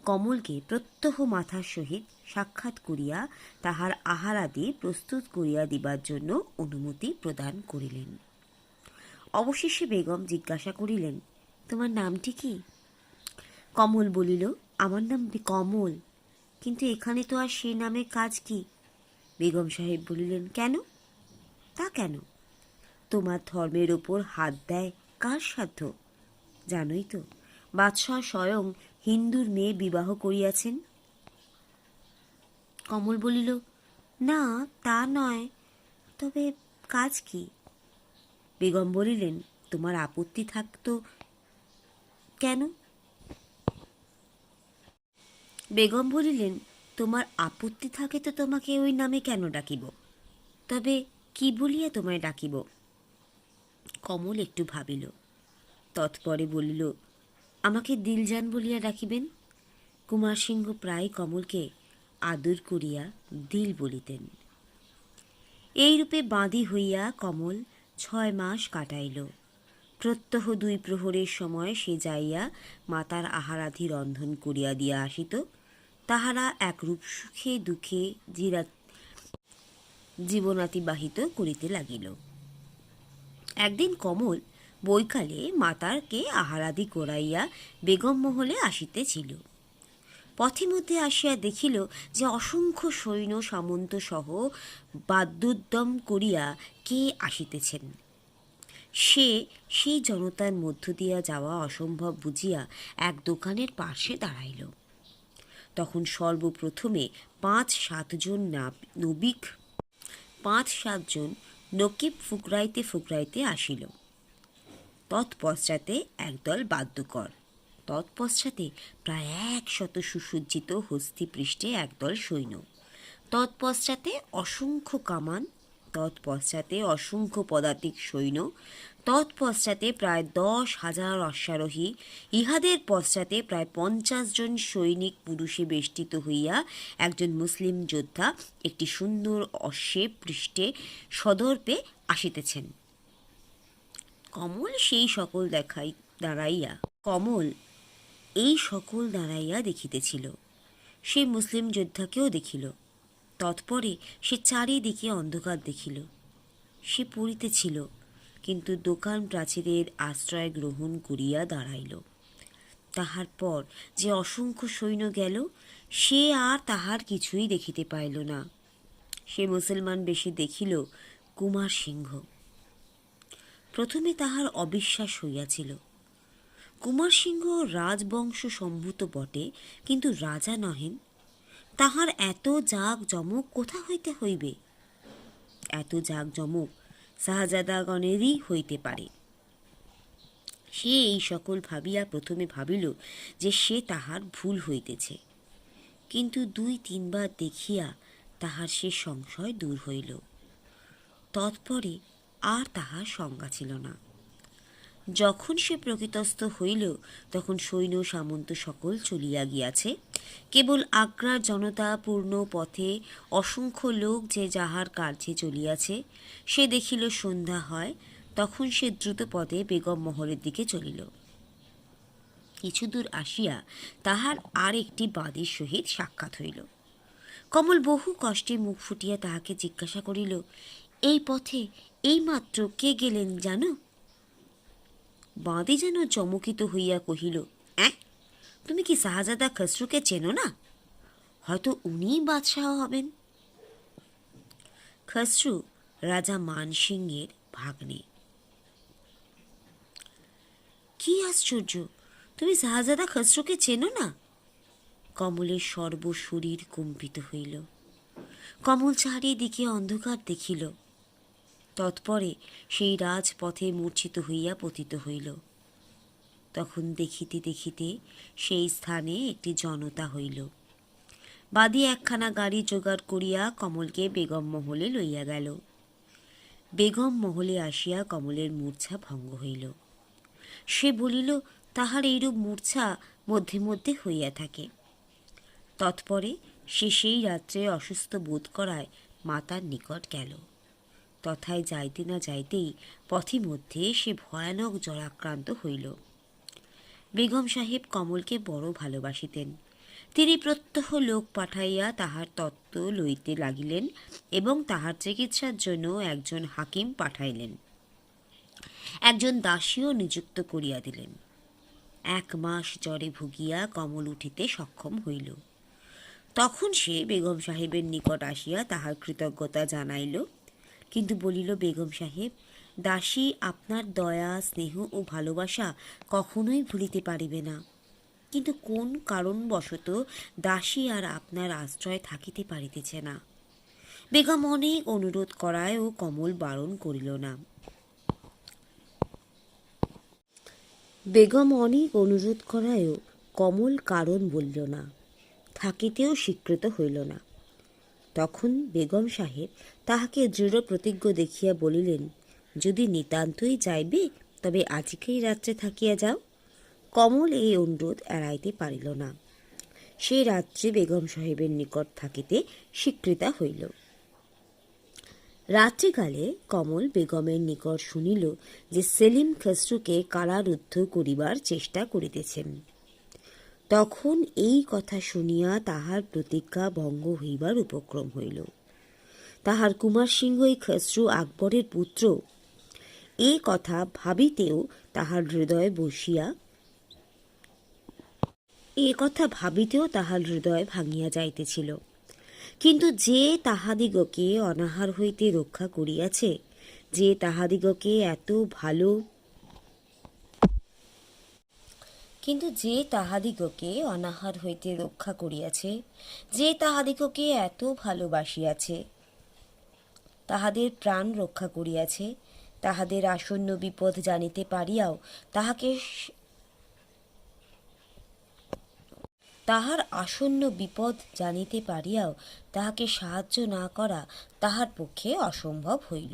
কমলকে প্রত্যহ মাথার সহিত সাক্ষাৎ করিয়া তাহার আহারাদি প্রস্তুত করিয়া দিবার জন্য অনুমতি প্রদান করিলেন। অবশেষে বেগম জিজ্ঞাসা করিলেন, তোমার নামটি কি? কমল বলিল, আমার নাম কমল, কিন্তু এখানে তো আর সে নামে কাজ কি? বেগম সাহেব বলিলেন, কেন? তা কেন? তোমার ধর্মের ওপর হাত দেয় কার সাধ্য? জানোই তো, বাদশাহ স্বয়ং হিন্দুর মেয়ে বিবাহ করিয়াছেন। কমল বলিল, না তা নয়, তবে কাজ কি? বেগম বলিলেন, তোমার আপত্তি থাকত কেন? বেগম বলিলেন, তোমার আপত্তি থাকে তো তোমাকে ওই নামে কেন ডাকিব? তবে কি বলিয়া তোমায় ডাকিব? কমল একটু ভাবিল, তৎপরে বলিল, আমাকে দিলজান বলিয়া ডাকিবেন। কুমার সিংহ প্রায় কমলকে আদর করিয়া দিল বলিতেন। এইরূপে বাঁধি হইয়া কমল 6 মাস কাটাইল। প্রত্যহ 2 প্রহরের সময় সে যাইয়া মাতার আহারাধি রন্ধন করিয়া দিয়া আসিত। তাহারা একরূপ সুখে দুঃখে জীবনাতিবাহিত করিতে লাগিল। একদিন কমল বৈকালে মাতারকে আহারাদি করাইয়া বেগম মহলে আসিতেছিল। পথে মধ্যে আসিয়া দেখিল যে অসংখ্য সৈন্য সামন্ত সহ বাদ্যোদ্যম করিয়া কে আসিতেছেন। সেই জনতার মধ্য দিয়া যাওয়া অসম্ভব বুঝিয়া এক দোকানের পার্শ্বে দাঁড়াইল। তখন সর্বপ্রথমে 5-7 জন নকিব ফুকরাইতে ফুকরাইতে আসিল। তৎপশ্চাতে একদল বাদ্যকর, তৎপশ্চাতে প্রায় 100 সুসজ্জিত হস্তিপৃষ্ঠে একদল সৈন্য, তৎপশ্চাতে অসংখ্য কামান, তৎপশ্চাতে অসংখ্য পদাতিক সৈন্য, তৎপশ্চাতে প্রায় 10,000 অশ্বারোহী, ইহাদের পশ্চাতে প্রায় 50 জন সৈনিক পুরুষে বেষ্টিত হইয়া একজন মুসলিম যোদ্ধা একটি সুন্দর অশ্বে পৃষ্ঠে সদর্পে আসিতেছেন। কমল এই সকল দাঁড়াইয়া দেখিতেছিল। সে মুসলিম যোদ্ধাকেও দেখিল। তৎপরে সে চারিদিকে অন্ধকার দেখিল। সে পড়িতেছিল, কিন্তু দোকান প্রাচীরের আশ্রয় গ্রহণ করিয়া দাঁড়াইল। তাহার পর যে অসংখ্য সৈন্য গেল, সে আর তাহার কিছুই দেখিতে পাইল না। সে মুসলমান বেশে দেখিল কুমার সিংহ। প্রথমে তাহার অবিশ্বাস হইয়াছিল। কুমার সিংহ রাজবংশ সম্ভূত বটে, কিন্তু রাজা নহেন। তাহার এত জাঁকজমক কোথা হইতে হইবে? এত জাঁকজমক শাহজাদাগণেরই হইতে পারে। সে এই সকল ভাবিয়া প্রথমে ভাবিল যে সে তাহার ভুল হইতেছে, কিন্তু 2-3 বার দেখিয়া তাহার সে সংশয় দূর হইল। তৎপরে আর তাহার শঙ্কা ছিল না। যখন সে প্রকৃতস্থ হইল, তখন সৈন্য সামন্ত সকল চলিয়া গিয়াছে। কেবল আগ্রার জনতা পূর্ণ পথে অসংখ্য লোক যে যাহার কার্যে চলিয়াছে। সে দেখিল সন্ধ্যা হয়। তখন সে দ্রুত পদে বেগম মহলের দিকে চলিল। কিছু দূর আসিয়া তাহার আর একটি বাদীর সহিত সাক্ষাৎ হইল। কমল বহু কষ্টে মুখ ফুটিয়া তাহাকে জিজ্ঞাসা করিল, এই পথে এইমাত্র কে গেলেন জানো? বাঁধি যেন চমকিত হইয়া কহিল, তুমি কি শাহজাদা খসরুকে চেনো না? হয়তো উনিই বাদশাহ হবেন। খসরু রাজা মানসিংহের ভাগ্নে। কি আশ্চর্য, তুমি শাহজাদা খসরুকে চেনো না? কমলের সর্বশরীর কম্পিত হইল। কমল চারিদিকে অন্ধকার দেখিল। তৎপরে সেই রাজপথে মূর্ছিত হইয়া পতিত হইল। তখন দেখিতে দেখিতে সেই স্থানে একটি জনতা হইল। বাদী একখানা গাড়ি জোগাড় করিয়া কমলকে বেগম মহলে লইয়া গেল। বেগম মহলে আসিয়া কমলের মূর্ছা ভঙ্গ হইল। সে বলিল, তাহার এইরূপ মূর্ছা মধ্যে মধ্যে হইয়া থাকে। তৎপরে সে সেই রাত্রে অসুস্থ বোধ করায় মাতার নিকট গেল। তথায় যাইতে না যাইতেই পথিমধ্যে সে ভয়ানক জ্বরাক্রান্ত হইল। বেগম সাহেব কমলকে বড় ভালোবাসিতেন। তিনি প্রত্যহ লোক পাঠাইয়া তাহার তত্ত্ব লইতে লাগিলেন এবং তাহার চিকিৎসার জন্য একজন হাকিম পাঠাইলেন। একজন দাসীও নিযুক্ত করিয়া দিলেন। 1 মাস জ্বরে ভুগিয়া কমল উঠিতে সক্ষম হইল। তখন সে বেগম সাহেবের নিকট আসিয়া তাহার কৃতজ্ঞতা জানাইল, কিন্তু বলিল, বেগম সাহেব, দাসী আপনার দয়া, স্নেহ ও ভালোবাসা কখনোই ভুলিতে পারিবে না। কিন্তু কোন কারণবশত দাসী আর আপনার আশ্রয় থাকিতে পারিতেছে না। বেগম অনেক অনুরোধ করায় ও কমল বারণ করিল না। বেগম অনেক অনুরোধ করায়ও কমল কারণ বলিল না, থাকিতেও স্বীকৃত হইল না। তখন বেগম সাহেব তাহাকে দৃঢ় প্রতিজ্ঞ দেখিয়া বলিলেন, যদি নিতান্তই যাইবে তবে আজকেই রাত্রে থাকিয়া যাও। কমল এই অনুরোধ এড়াইতে পারিল না। সে রাত্রে বেগম সাহেবের নিকট থাকিতে স্বীকৃতা হইল। রাত্রিকালে কমল বেগমের নিকট শুনিল যে সেলিম খসরুকে কারারুদ্ধ করিবার চেষ্টা করিতেছেন। তখন এই কথা শুনিয়া তাহার প্রতিজ্ঞা ভঙ্গ হইবার উপক্রম হইল। তাহার কুমার সিংহই খসরু আকবরের পুত্র, এ কথা ভাবিতেও তাহার হৃদয় ভাঙিয়া যাইতেছিল। কিন্তু যে তাহাদিগকে অনাহার হইতে রক্ষা করিয়াছে, যে তাহাদিগকে এত ভালোবাসিয়াছে, তাহাদের প্রাণ রক্ষা করিয়াছে, তাহাদের আসন্ন বিপদ জানিতে পারিয়াও তাহার আসন্ন বিপদ জানিতে পারিয়াও তাহাকে সাহায্য না করা তাহার পক্ষে অসম্ভব হইল।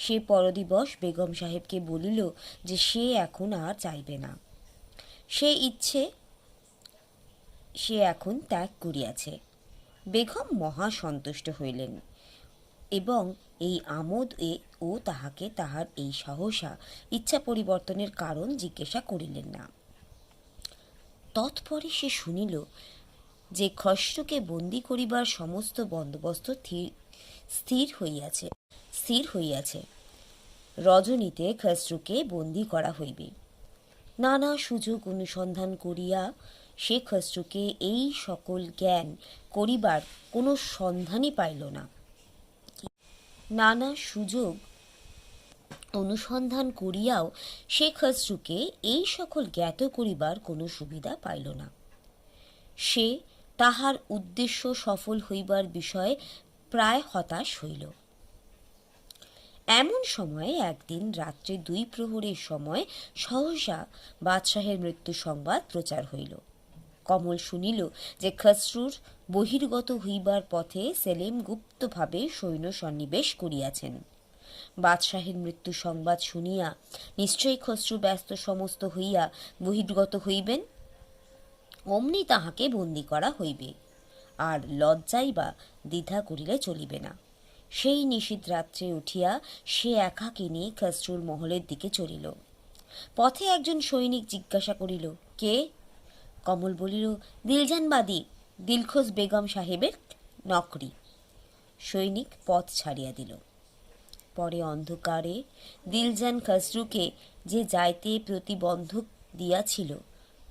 সে পরদিবস বেগম সাহেবকে বলিল যে সে এখন আর চাইবে না, সে এখন ত্যাগ করিয়াছে। বেগম মহা সন্তুষ্ট হইলেন এবং এই আমোদ ও তাহাকে তাহার এই সহসা ইচ্ছা পরিবর্তনের কারণ জিজ্ঞাসা করিলেন না। তৎপরে সে শুনিল যে খসরুকে বন্দী করিবার সমস্ত বন্দোবস্ত স্থির হইয়াছে। রজনীতে খসরুকে বন্দী করা হইবে। নানা সুযোগ অনুসন্ধান করিয়া সে খসরুকে এই সকল জ্ঞান করিবার কোনো সন্ধানই পাইল না। নানা সুযোগ অনুসন্ধান করিয়াও সে খসরুকে এই সকল জ্ঞাত করিবার কোনো সুবিধা পাইল না। সে তাহার উদ্দেশ্য সফল হইবার বিষয়ে প্রায় হতাশ হইল। এমন সময়ে একদিন রাত্রে 2 প্রহরের সময় সহসা বাদশাহের মৃত্যু সংবাদ প্রচার হইল। কমল শুনিল যে খসরুর বহির্গত হইবার পথে সেলিম গুপ্তভাবে সৈন্য সন্নিবেশ করিয়াছেন। বাদশাহের মৃত্যু সংবাদ শুনিয়া নিশ্চয়ই খসরু ব্যস্ত সমস্ত হইয়া বহির্গত হইবেন। অমনি তাহাকে বন্দী করা হইবে, আর লজ্জাই বা দ্বিধা করিলে চলিবে না। সেই নিশীথ রাত্রে উঠিয়া সে একাকিনী খসরুর মহলের দিকে চলিল। পথে একজন সৈনিক জিজ্ঞাসা করিল, কে? কমল বলিল, দিলজানবাদী, দিলখোজ বেগম সাহেবের নকরি। সৈনিক পথ ছাড়িয়া দিল। পরে অন্ধকারে দিলজান খসরুকে যে যাইতে প্রতিবন্ধক দিয়াছিল,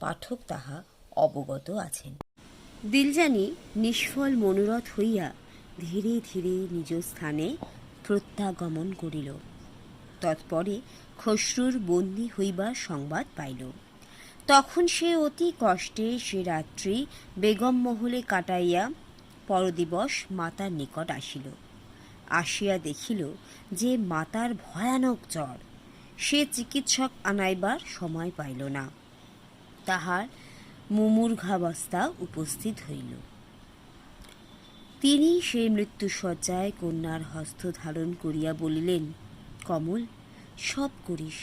পাঠক তাহা অবগত আছেন। দিলজানি নিষ্ফল মনোরথ হইয়া ধীরে ধীরে নিজ স্থানে প্রত্যাগমন করিল। তৎপরে খসরুর বন্দী হইবার সংবাদ পাইল। তখন সে অতি কষ্টে সে রাত্রি বেগম মহলে কাটাইয়া পরদিবস মাতার নিকট আসিল। আসিয়া দেখিল যে মাতার ভয়ানক জ্বর। সে চিকিৎসক আনাইবার সময় পাইল না। তাহার মুমূর্ষাবস্থা উপস্থিত হইল। তিনি সেই মৃত্যুশয্যায় কন্যার হস্ত ধারণ করিয়া বলিলেন, কমল, সব করিস,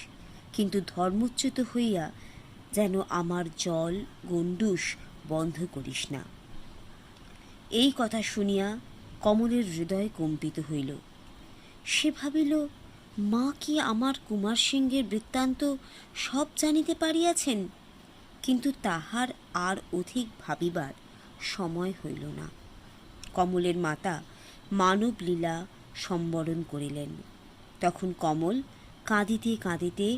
কিন্তু ধর্মচ্যুত হইয়া যেন আমার জল গণ্ডূষ বন্ধ করিস না। এই কথা শুনিয়া কমলের হৃদয় কম্পিত হইল। সে ভাবিল, মা কি আমার কুমার সিংহের বৃত্তান্ত সব জানিতে পারিয়াছেন? কিন্তু তাহার আর অধিক ভাবিবার সময় হইল না। কমলের মাতা মানব লীলা সম্বরণ করিলেন। তখন কমল কাঁদিতে কাঁদিতে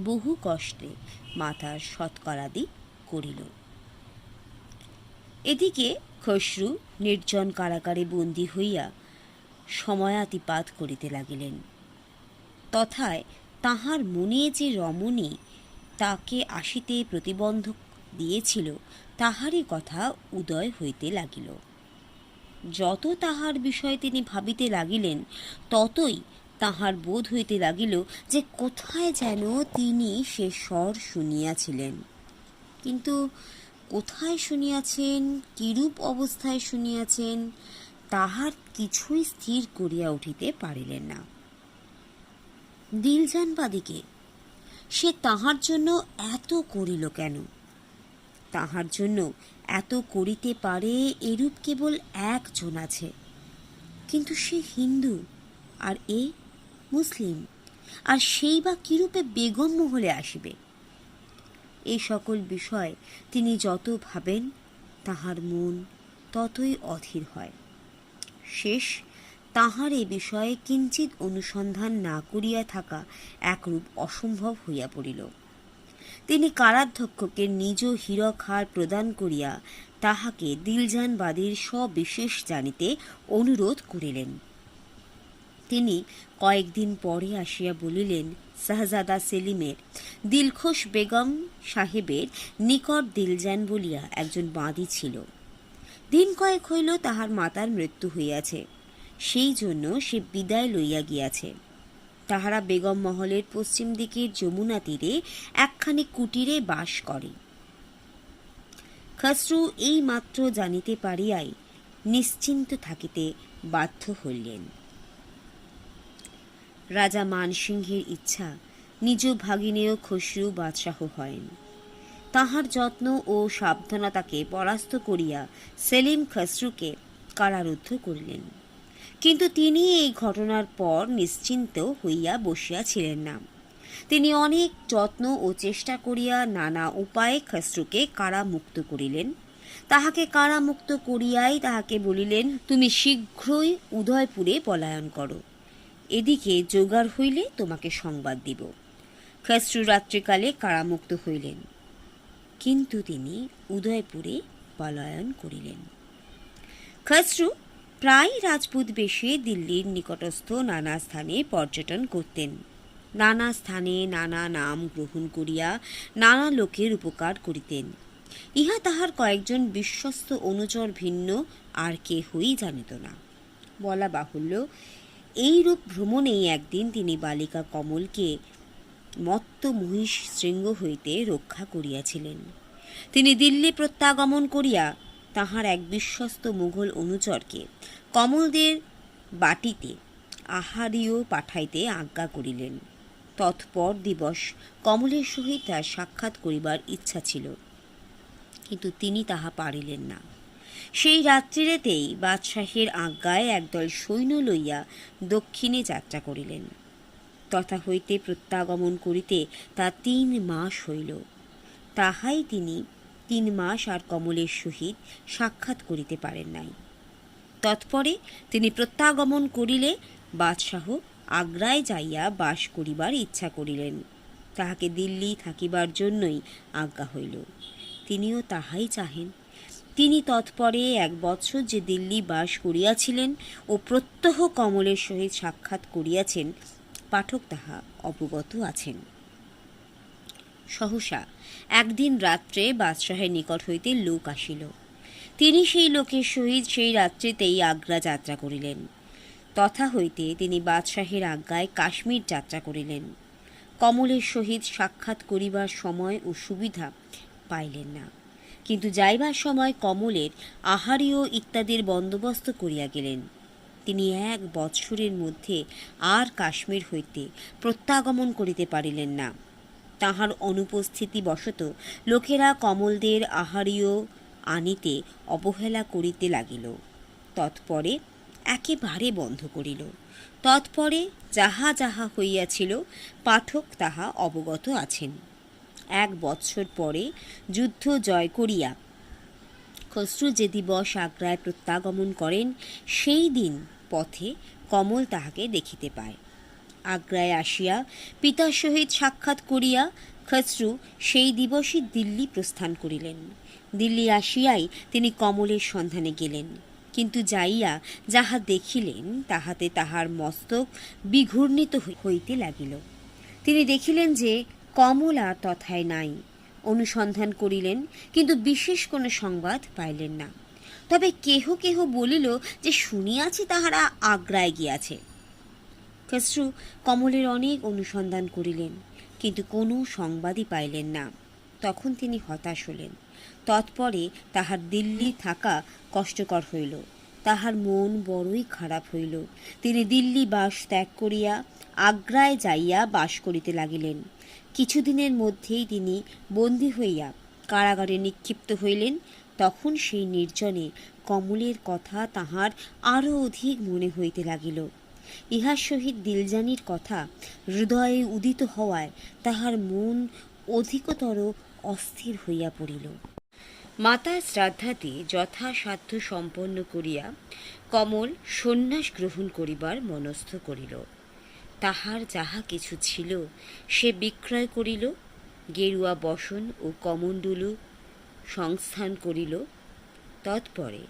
বহু কষ্টে মাতার সৎকারাদি করিল। এদিকে খসরু নির্জন কারাগারে বন্দী হইয়া সময়াতিপাত করিতে লাগিলেন। তথায় তাহার মনে যে রমণী তাকে আসিতে প্রতিবন্ধক দিয়েছিল, তাহারই কথা উদয় হইতে লাগিল। যত তাহার বিষয়ে তিনি ভাবিতে লাগিলেন, ততই তাহার বোধ হইতে লাগিল যে কোথায় যেন তিনি সে স্বর শুনিয়াছিলেন। কিন্তু কোথায় শুনিয়াছেন, কিরূপ অবস্থায় শুনিয়াছেন, তাহার কিছুই স্থির করিয়া উঠিতে পারিলেন না। দিলজানবাদীকে সে তাহার জন্য এত করিল কেন? তাহার জন্য এত করিতে পারে এরূপ কেবল একজন আছে, কিন্তু সে হিন্দু আর এ মুসলিম, আর সেই বা কিরূপে বেগম মহলে আসিবে? এই সকল বিষয় তিনি যত ভাবেন, তাহার মন ততই অধীর হয়। শেষ তাহার এ বিষয়ে কিঞ্চিত অনুসন্ধান না করিয়া থাকা একরূপ অসম্ভব হইয়া পড়িল। তিনি কারাধ্যক্ষকে নিজ হীরক হার প্রদান করিয়া তাহাকে দিলজানবাদীর সবিশেষ জানিতে অনুরোধ করিলেন। তিনি কয়েকদিন পরে আসিয়া বলিলেন, শাহজাদা সেলিমের দিলখোশ বেগম সাহেবের নিকট দিলজান বলিয়া একজন বাঁদী ছিল। দিন কয়েক হইল তাহার মাতার মৃত্যু হইয়াছে, সেই জন্য সে বিদায় লইয়া গিয়াছে। তাহারা বেগম মহলের পশ্চিম দিকের যমুনা তীরে একখানি কুটিরে বাস করে। খসরু এই মাত্র জানিতে পারিয়াই নিশ্চিন্ত থাকিতে বাধ্য হইলেন। রাজা মানসিংহের ইচ্ছা নিজ ভাগিনেয় খসরু বাদশাহ হয়েন। তাহার যত্ন ও সাবধানতাকে পরাস্ত করিয়া সেলিম খসরুকে কারারুদ্ধ করিলেন। কিন্তু তিনি এই ঘটনার পর নিশ্চিন্ত হইয়া বসিয়াছিলেন না। তিনি অনেক যত্ন ও চেষ্টা করিয়া নানা উপায়ে খসরুকে কারামুক্ত করিলেন। তাহাকে কারামুক্ত করিয়াই তাহাকে বলিলেন, তুমি শীঘ্রই উদয়পুরে পলায়ন করো, এদিকে জোগাড় হইলে তোমাকে সংবাদ দিব। খসরু রাত্রিকালে কারামুক্ত হইলেন, কিন্তু তিনি উদয়পুরে পলায়ন করিলেন। খসরু প্রায় রাজপুত বেশে দিল্লির নিকটস্থ নানা স্থানে পর্যটন করতেন। নানা স্থানে নানা নাম গ্রহণ করিয়া নানা লোকের উপকার করিতেন। ইহা তাহার কয়েকজন বিশ্বস্ত অনুচর ভিন্ন আর কেহই জানিত না। বলা বাহুল্য, এইরূপ ভ্রমণেই একদিন তিনি বালিকা কমলকে মত্ত মহিষ শৃঙ্গ হইতে রক্ষা করিয়াছিলেন। তিনি দিল্লি প্রত্যাগমন করিয়া তাহার এক বিশ্বস্ত মুঘল অনুচরকে কমলদের বাটিতে আহারীয় পাঠাইতে আজ্ঞা করিলেন। তৎপর দিবস কমলের সহিত তার সাক্ষাৎ করিবার ইচ্ছা ছিল, কিন্তু তিনি তাহা পারিলেন না। সেই রাত্রিরেতেই বাদশাহের আজ্ঞায় একদল সৈন্য লইয়া দক্ষিণে যাত্রা করিলেন। তথা হইতে প্রত্যাগমন করিতে তা 3 মাস হইল। তাহাই তিনি 3 মাস আর কমলের সহিত সাক্ষাৎ করিতে পারেন নাই। তৎপরে তিনি প্রত্যাগমন করিলে বাদশাহ আগ্রায় যাইয়া বাস করিবার ইচ্ছা করিলেন। তাহাকে দিল্লি থাকিবার জন্যই আজ্ঞা হইল। তিনিও তাহাই চাহেন। তিনি তৎপরে 1 বৎসর যে দিল্লি বাস করিয়াছিলেন ও প্রত্যহ কমলের সহিত সাক্ষাৎ করিয়াছেন, পাঠক তাহা অবগত আছেন। সহসা একদিন রাত্রে বাদশাহের নিকট হইতে লোক আসিল। তিনি সেই লোকের সহিত সেই রাত্রিতেই আগ্রা যাত্রা করিলেন। তথা হইতে তিনি বাদশাহের আজ্ঞায় কাশ্মীর যাত্রা করিলেন। কমলের সহিত সাক্ষাৎ করিবার সময় ও সুবিধা পাইলেন না, কিন্তু যাইবার সময় কমলের আহারীয় ইত্যাদির বন্দোবস্ত করিয়া গেলেন। তিনি 1 বৎসরের মধ্যে আর কাশ্মীর হইতে প্রত্যাগমন করিতে পারিলেন না। তাহার অনুপস্থিতি বশত লোকেরা কমলদের আহারীয় আনিতে অবহেলা করিতে লাগিল। তৎপরে একেবারে বন্ধ করিল। তৎপরে যাহা যাহা হইয়াছিল পাঠক তাহা অবগত আছেন। 1 বৎসর পরে যুদ্ধ জয় করিয়া খসরু যে দিবস আগ্রায় প্রত্যাগমন করেন, সেই দিন পথে কমল তাহাকে দেখিতে পায়। আগ্রায় আসিয়া পিতার সহিত সাক্ষাৎ করিয়া খসরু সেই দিবসই দিল্লি প্রস্থান করিলেন। দিল্লি আসিয়াই তিনি কমলের সন্ধানে গেলেন, কিন্তু যাইয়া যাহা দেখিলেন তাহাতে তাহার মস্তক বিঘূর্ণিত হইতে লাগিল। তিনি দেখিলেন যে কমল আর তথায় নাই। অনুসন্ধান করিলেন, কিন্তু বিশেষ কোনো সংবাদ পাইলেন না। তবে কেহ কেহ বলিল যে শুনিয়াছি তাহারা আগ্রায় গিয়াছে। খসরু কমলের অনেক অনুসন্ধান করিলেন, কিন্তু কোনো সংবাদই পাইলেন না। তখন তিনি হতাশ হলেন। তৎপরে তাহার দিল্লি থাকা কষ্টকর হইল। তাহার মন বড়ই খারাপ হইল। তিনি দিল্লি বাস ত্যাগ করিয়া আগ্রায় যাইয়া বাস করিতে লাগিলেন। কিছুদিনের মধ্যেই তিনি বন্দী হইয়া কারাগারে নিক্ষিপ্ত হইলেন। তখন সেই নির্জনে কমলের কথা তাহার আরও অধিক মনে হইতে লাগিল। ইহার সহিত দিলজানির কথা হৃদয়ে উদিত হওয়ায় তাহার মন অধিকতর অস্থির হইয়া পড়িল। মাতার শ্রাদ্ধাদি যথাসাধ্য সম্পন্ন করিয়া কমল সন্ন্যাস গ্রহণ করিবার মনস্থ করিল। তাহার যাহা কিছু ছিল সে বিক্রয় করিল, গেরুয়া বসন ও কমণ্ডলু সংস্থান করিল। তৎপরে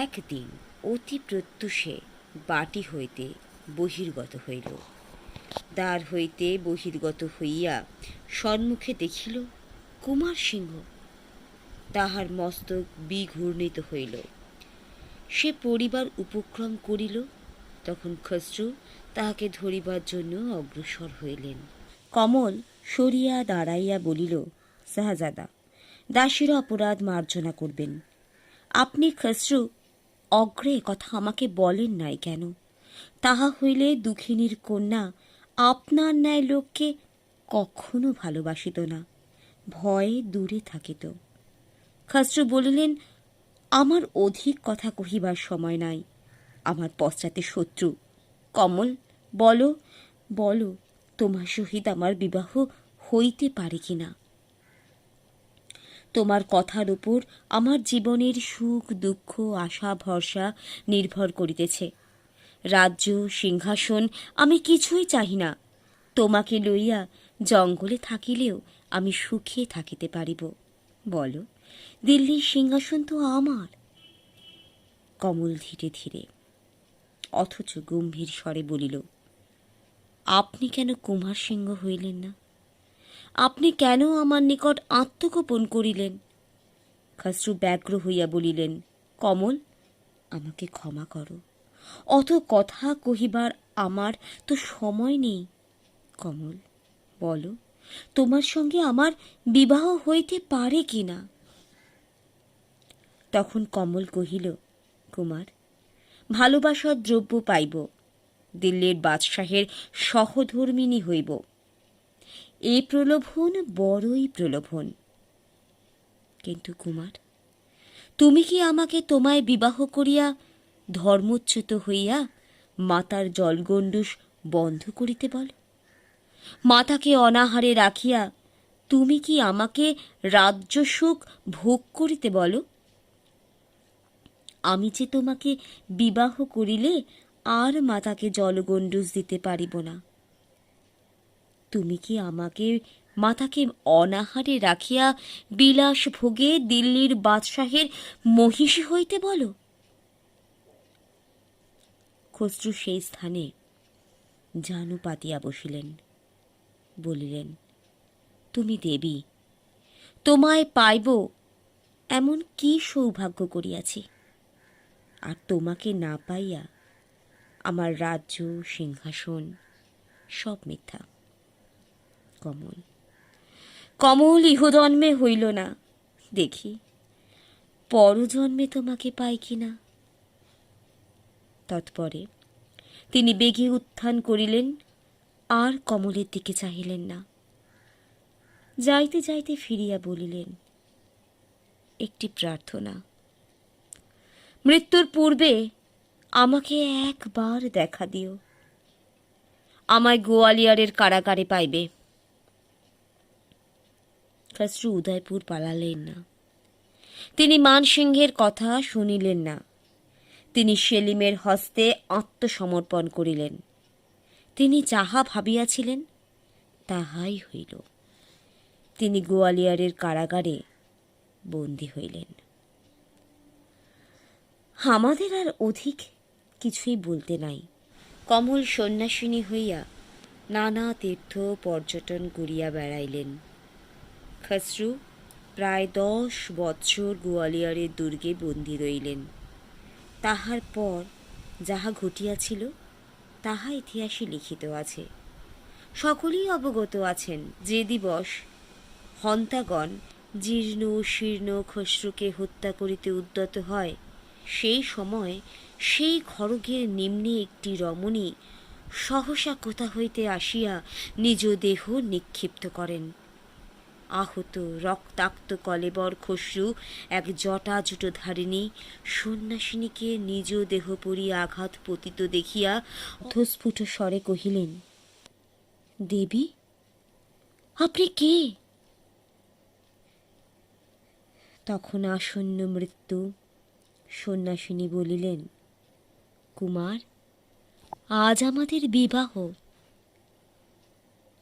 একদিন অতি প্রত্যুষে বাটি হইতে বহির্গত হইল। দ্বার হইতে বহির্গত হইয়া সম্মুখে দেখিল কুমার সিংহ। তাহার মস্তক বিঘূর্ণিত হইল। সে পড়িবার উপক্রম করিল, তখন খসরু তাহাকে ধরিবার জন্য অগ্রসর হইলেন। কমল সরিয়া দাঁড়াইয়া বলিল, শাহজাদা, দাসীর অপরাধ মার্জনা করবেন। আপনি খসরু অগ্রে কথা আমাকে বলেন নাই কেন? তাহা হইলে দুঃখিনীর কন্যা আপনার ন্যায় লোককে কখনো ভালোবাসিত না, ভয়ে দূরে থাকিত। খসরু বলিলেন, আমার অধিক কথা কহিবার সময় নাই, আমার পশ্চাতে শত্রু। কমল, বলো বলো, তোমার সহিত আমার বিবাহ হইতে পারে কিনা? তোমার কথার উপর আমার জীবনের সুখ দুঃখ আশা ভরসা নির্ভর করিতেছে। রাজ্য সিংহাসন আমি কিছুই চাহি না। তোমাকে লইয়া জঙ্গলে থাকিলেও আমি সুখে থাকিতে পারিব। বলো, দিল্লির সিংহাসন তো আমার। কমল ধীরে ধীরে অথচ গম্ভীর স্বরে বলিল, আপনি কেন কুমার সিংহ হইলেন না? আপনি কেন আমার নিকট আত্মগোপন করিলেন? খসরু ব্যগ্র হইয়া বলিলেন, কমল, আমাকে ক্ষমা করো, অত কথা কহিবার আমার তো সময় নেই। কমল, বলো, তোমার সঙ্গে আমার বিবাহ হইতে পারে কিনা? তখন কমল কহিল, কুমার, ভালোবাসার দ্রব্য পাইব, দিল্লির বাদশাহের সহধর্মিণী হইব। এই প্রলোভন বড়ই প্রলোভন। কিন্তু কুমার, তুমি কি আমাকে তোমায় বিবাহ করিয়া ধর্মচ্যুত হইয়া মাতার জলগণ্ডুষ বন্ধ করিতে বল? মাতাকে অনাহারে রাখিয়া তুমি কি আমাকে রাজ্য সুখ ভোগ করিতে বলো? আমি যে তোমাকে বিবাহ করিলে আর মাতাকে জলগণ্ডুষ দিতে পারিব না। তুমি কি আমাকে মাতাকে অনাহারে রাখিয়া বিলাস ভোগে দিল্লির বাদশাহের মহিষী হইতে বলো? খসরু সেই স্থানে জানু পাতিয়া বসিলেন, বলিলেন, তুমি দেবী, তোমায় পাইব এমন কি সৌভাগ্য করিয়াছি? আর তোমাকে না পাইয়া আমার রাজ্য সিংহাসন সব মিথ্যা। কমল, কমল ইহজন্মে হইল না, দেখি পরজন্মে তোমাকে পাই কিনা। তৎপরে তিনি বেগে উত্থান করিলেন, আর কমলের দিকে চাহিলেন না। যাইতে যাইতে ফিরিয়া বলিলেন, একটি প্রার্থনা, মৃত্যুর পূর্বে আমাকে একবার দেখা দিও। আমায় গোয়ালিয়রের কারাগারে পাইবে। খসরু উদয়পুর পালালেন না। তিনি মানসিংহের কথা শুনিলেন না। তিনি সেলিমের হস্তে আত্মসমর্পণ করিলেন। তিনি যাহা ভাবিয়াছিলেন তাহাই হইল। তিনি গোয়ালিয়রের কারাগারে বন্দী হইলেন। আমাদের আর অধিক কিছুই বলতে নাই। কমল সন্ন্যাসিনী হইয়া নানা তীর্থ পর্যটন করিয়া বেড়াইলেন। খসরু প্রায় 10 বৎসর গোয়ালিয়রের দুর্গে বন্দী রইলেন। তাহার পর যাহা ঘটিয়াছিল তাহা ইতিহাসে লিখিত আছে। সকলেই অবগত আছেন যে দিবস হন্তাগণ জীর্ণ শীর্ণ খসরুকে হত্যা করিতে উদ্যত হয়, সেই সময় সেই খড়গের নিম্নে একটি রমণী সহসা কোথা হইতে আসিয়া নিজ দেহ নিক্ষিপ্ত করেন। আহত রক্তাক্ত কলেবর খসরু এক জটাজুটোধারিণী সন্ন্যাসিনীকে নিজ দেহ পরি আঘাত পতিত দেখিয়া অথস্ফুট স্বরে কহিলেন, দেবী, আপনি কে? তখন আসন্ন মৃত্যু। সন্ন্যাসিনী বলিলেন, কুমার, আজ আমাদের বিবাহ।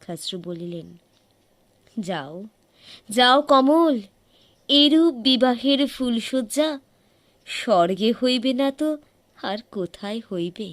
খসরু বলিলেন, যাও যাও কমল, এরূপ বিবাহের ফুলশয্যা স্বর্গে হইবে না তো আর কোথায় হইবে?